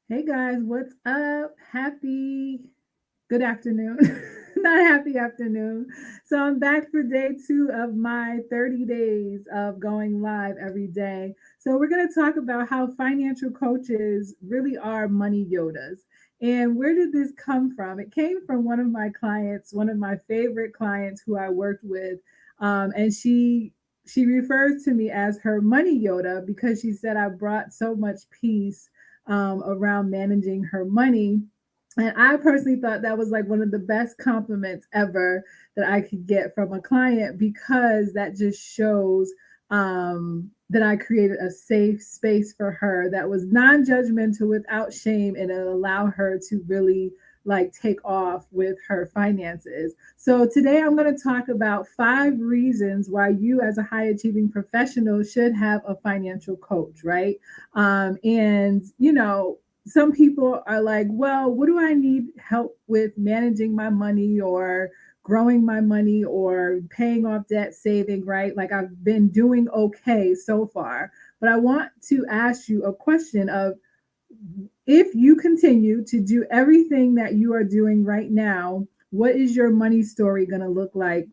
Hey guys, what's up? Good afternoon. Not happy afternoon. So I'm back for day two of my 30 days of going live every day. So we're going to talk about how financial coaches really are money Yodas. And where did this come from? It came from one of my clients, one of my favorite clients who I worked with. And she refers to me as her money Yoda because she said I brought so much peace around managing her money. And I personally thought that was like one of the best compliments ever that I could get from a client because that just shows that I created a safe space for her that was non judgmental without shame and it allowed her to really like take off with her finances. So today I'm going to talk about 5 reasons why you as a high achieving professional should have a financial coach, right? And some people are like, well, what do I need help with managing my money or growing my money or paying off debt, saving, right? Like I've been doing okay so far. But I want to ask you a question of if you continue to do everything that you are doing right now, what is your money story going to look like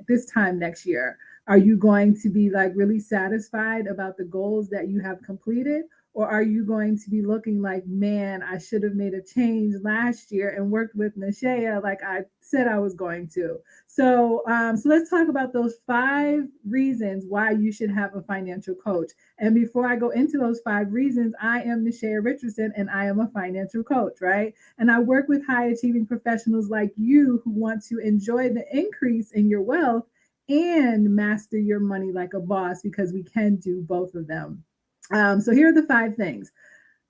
this time next year? Are you going to be like really satisfied about the goals that you have completed? Or are you going to be looking like, man, I should have made a change last year and worked with Nashaya like I said I was going to? So let's talk about those 5 reasons why you should have a financial coach. And before I go into those 5 reasons, I am Nashaya Richardson and I am a financial coach, right? And I work with high achieving professionals like you who want to enjoy the increase in your wealth and master your money like a boss because we can do both of them. So here are the 5 things.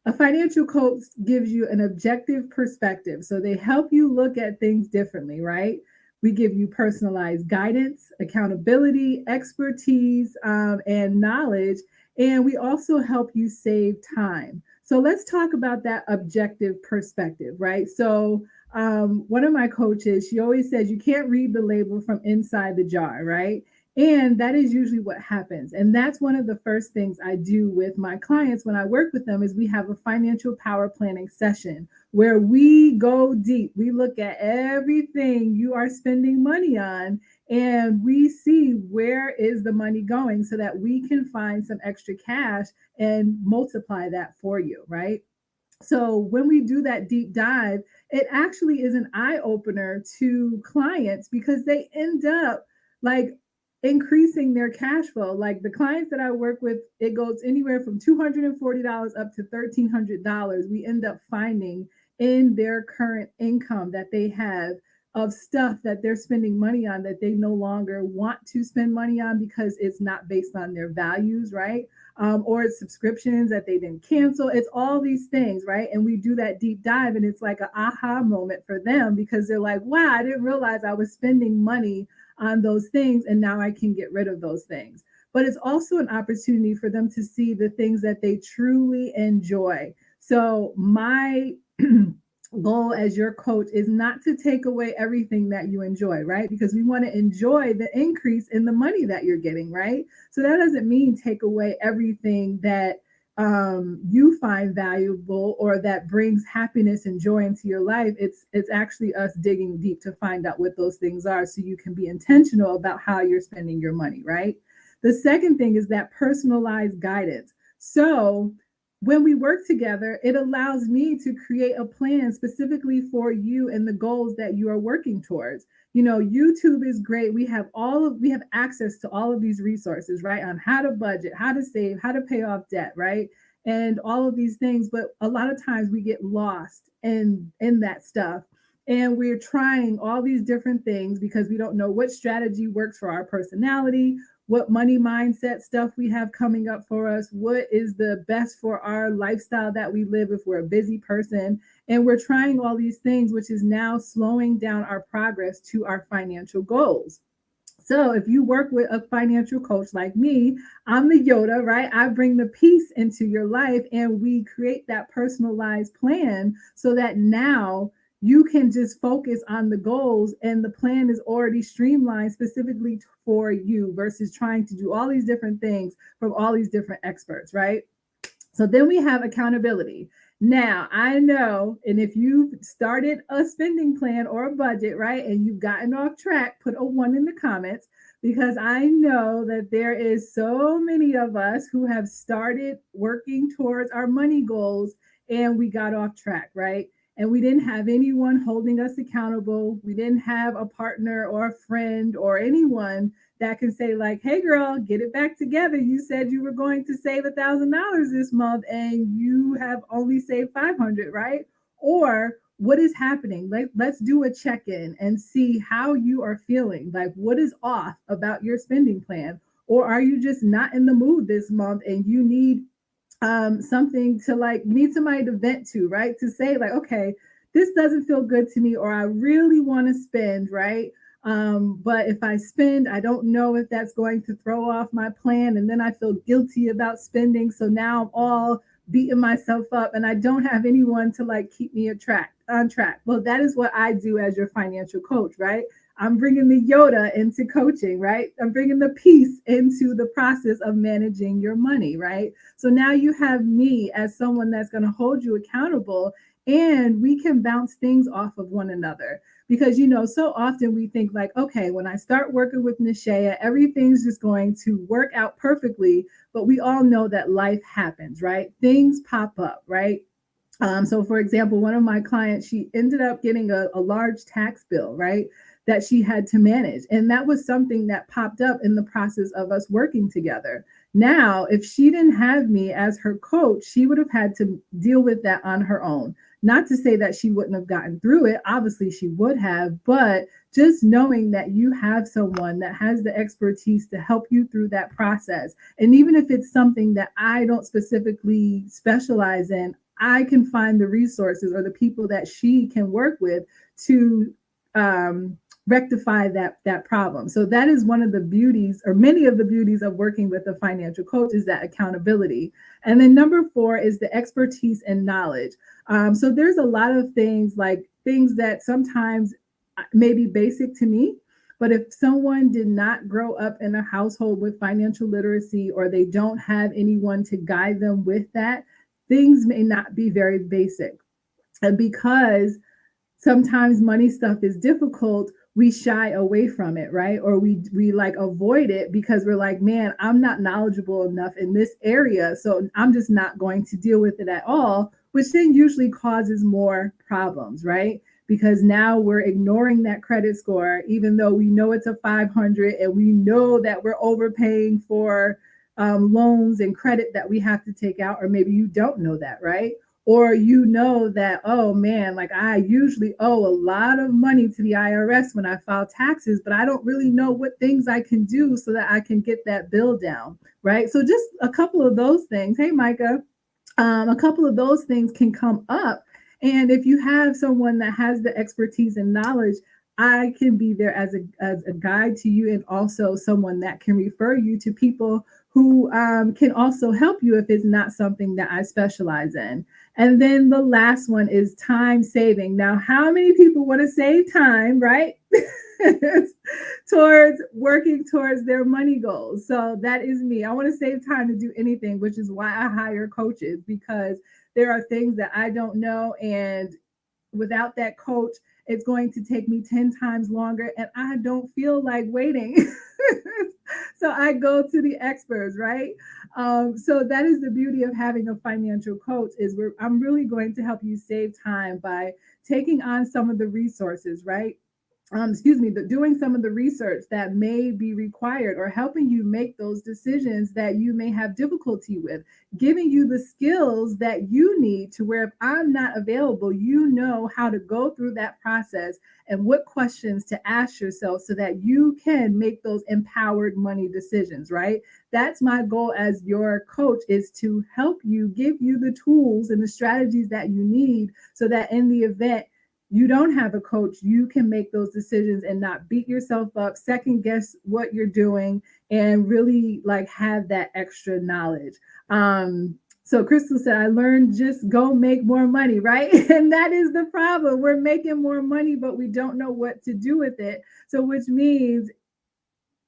A financial coach gives you an objective perspective. So they help you look at things differently, right? We give you personalized guidance, accountability, expertise, and knowledge. And we also help you save time. So let's talk about that objective perspective, right? So one of my coaches, she always says you can't read the label from inside the jar, right? And that is usually what happens. And that's one of the first things I do with my clients when I work with them is we have a financial power planning session where we go deep. We look at everything you are spending money on and we see where is the money going so that we can find some extra cash and multiply that for you, right? So when we do that deep dive, it actually is an eye opener to clients because they end up like increasing their cash flow. Like the clients that I work with, it goes anywhere from $240 up to $1,300. We end up finding in their current income that they have of stuff that they're spending money on that they no longer want to spend money on because it's not based on their values, right? Or it's subscriptions that they didn't cancel. It's all these things, right? And we do that deep dive, and it's like an aha moment for them because they're like, wow, I didn't realize I was spending money on those things, and now I can get rid of those things. But it's also an opportunity for them to see the things that they truly enjoy. So, my goal as your coach is not to take away everything that you enjoy, right? Because we want to enjoy the increase in the money that you're getting, right? So that doesn't mean take away everything that you find valuable or that brings happiness and joy into your life. It's actually us digging deep to find out what those things are, so you can be intentional about how you're spending your money, right? The second thing is that personalized guidance. So when we work together, it allows me to create a plan specifically for you and the goals that you are working towards. YouTube is great. We have access to all of these resources, right? On how to budget, how to save, how to pay off debt, right? And all of these things, but a lot of times we get lost in that stuff. And we're trying all these different things because we don't know what strategy works for our personality, what money mindset stuff we have coming up for us, what is the best for our lifestyle that we live if we're a busy person. And we're trying all these things, which is now slowing down our progress to our financial goals. So if you work with a financial coach like me, I'm the Yoda, right? I bring the peace into your life and we create that personalized plan so that now you can just focus on the goals and the plan is already streamlined specifically for you versus trying to do all these different things from all these different experts, right? So then we have accountability. Now, I know, and if you've started a spending plan or a budget, right, and you've gotten off track, put a one in the comments, because I know that there is so many of us who have started working towards our money goals and we got off track, right? And we didn't have anyone holding us accountable. We didn't have a partner or a friend or anyone that can say like, hey girl, get it back together. You said you were going to save $1,000 this month and you have only saved 500, right? Or what is happening? Let's do a check-in and see how you are feeling. Like, what is off about your spending plan? Or are you just not in the mood this month and you need something to, like, you need somebody to vent to, right? To say like, okay, this doesn't feel good to me, or I really want to spend, right? But if I spend, I don't know if that's going to throw off my plan, and then I feel guilty about spending. So now I'm all beating myself up, and I don't have anyone to like keep me on track. Well, that is what I do as your financial coach, right? I'm bringing the Yoda into coaching, right? I'm bringing the peace into the process of managing your money, right? So now you have me as someone that's going to hold you accountable, and we can bounce things off of one another. Because, so often we think like, okay, when I start working with Nishaya, everything's just going to work out perfectly. But we all know that life happens, right? Things pop up, right? So, for example, one of my clients, she ended up getting a large tax bill, right? That she had to manage. And that was something that popped up in the process of us working together. Now, if she didn't have me as her coach, she would have had to deal with that on her own. Not to say that she wouldn't have gotten through it. Obviously, she would have. But just knowing that you have someone that has the expertise to help you through that process. And even if it's something that I don't specifically specialize in, I can find the resources or the people that she can work with to rectify that problem. So that is one of the beauties, or many of the beauties, of working with a financial coach, is that accountability. And then number four is the expertise and knowledge. So there's a lot of things, like things that sometimes may be basic to me, but if someone did not grow up in a household with financial literacy, or they don't have anyone to guide them with that, things may not be very basic. And because sometimes money stuff is difficult, we shy away from it, right? Or we like avoid it because we're like, man, I'm not knowledgeable enough in this area, so I'm just not going to deal with it at all, which then usually causes more problems, right? Because now we're ignoring that credit score, even though we know it's a 500 and we know that we're overpaying for loans and credit that we have to take out. Or maybe you don't know that, right? Or that, oh man, like I usually owe a lot of money to the IRS when I file taxes, but I don't really know what things I can do so that I can get that bill down, right? So just a couple of those things. Hey, Micah, a couple of those things can come up. And if you have someone that has the expertise and knowledge, I can be there as a guide to you, and also someone that can refer you to people who can also help you if it's not something that I specialize in. And then the last one is time saving. Now, how many people want to save time, right? Towards working towards their money goals. So that is me. I want to save time to do anything, which is why I hire coaches, because there are things that I don't know, and without that coach, it's going to take me 10 times longer, and I don't feel like waiting. So I go to the experts, right? So that is the beauty of having a financial coach, is I'm really going to help you save time by taking on some of the resources, right? Doing some of the research that may be required, or helping you make those decisions that you may have difficulty with, giving you the skills that you need to where if I'm not available, you know how to go through that process and what questions to ask yourself so that you can make those empowered money decisions, right? That's my goal as your coach, is to help you, give you the tools and the strategies that you need so that in the event you don't have a coach, you can make those decisions and not beat yourself up, second guess what you're doing, and really like have that extra knowledge. So Crystal said, I learned just go make more money, right? And that is the problem. We're making more money, but we don't know what to do with it. So which means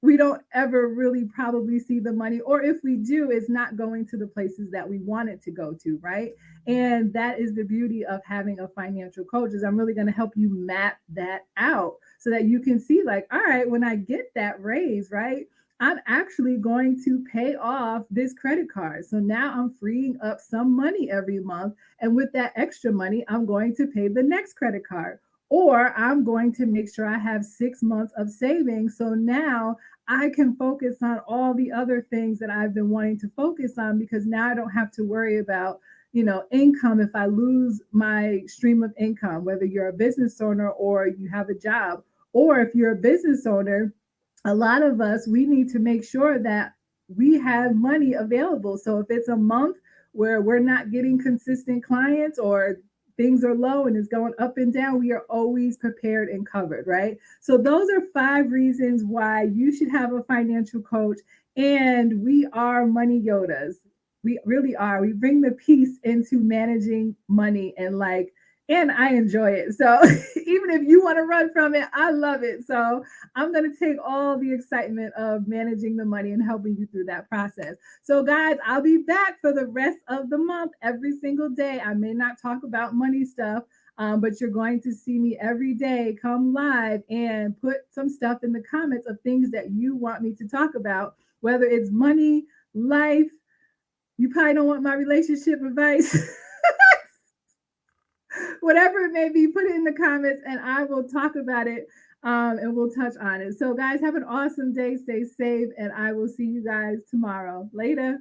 we don't ever really probably see the money, or if we do, it's not going to the places that we want it to go to, right? And that is the beauty of having a financial coach, is I'm really going to help you map that out so that you can see, like, all right, when I get that raise, right, I'm actually going to pay off this credit card. So now I'm freeing up some money every month. And with that extra money, I'm going to pay the next credit card. Or I'm going to make sure I have 6 months of savings. So now I can focus on all the other things that I've been wanting to focus on, because now I don't have to worry about, income if I lose my stream of income, whether you're a business owner or you have a job. Or if you're a business owner, a lot of us, we need to make sure that we have money available. So if it's a month where we're not getting consistent clients, or things are low and it's going up and down, we are always prepared and covered, right? So those are 5 reasons why you should have a financial coach. And we are money Yodas. We really are. We bring the peace into managing money, and I enjoy it. So even if you want to run from it, I love it. So I'm going to take all the excitement of managing the money and helping you through that process. So, guys, I'll be back for the rest of the month every single day. I may not talk about money stuff, but you're going to see me every day come live and put some stuff in the comments of things that you want me to talk about, whether it's money, life. You probably don't want my relationship advice. Whatever it may be, put it in the comments and I will talk about it, and we'll touch on it. So, guys, have an awesome day. Stay safe, and I will see you guys tomorrow. Later.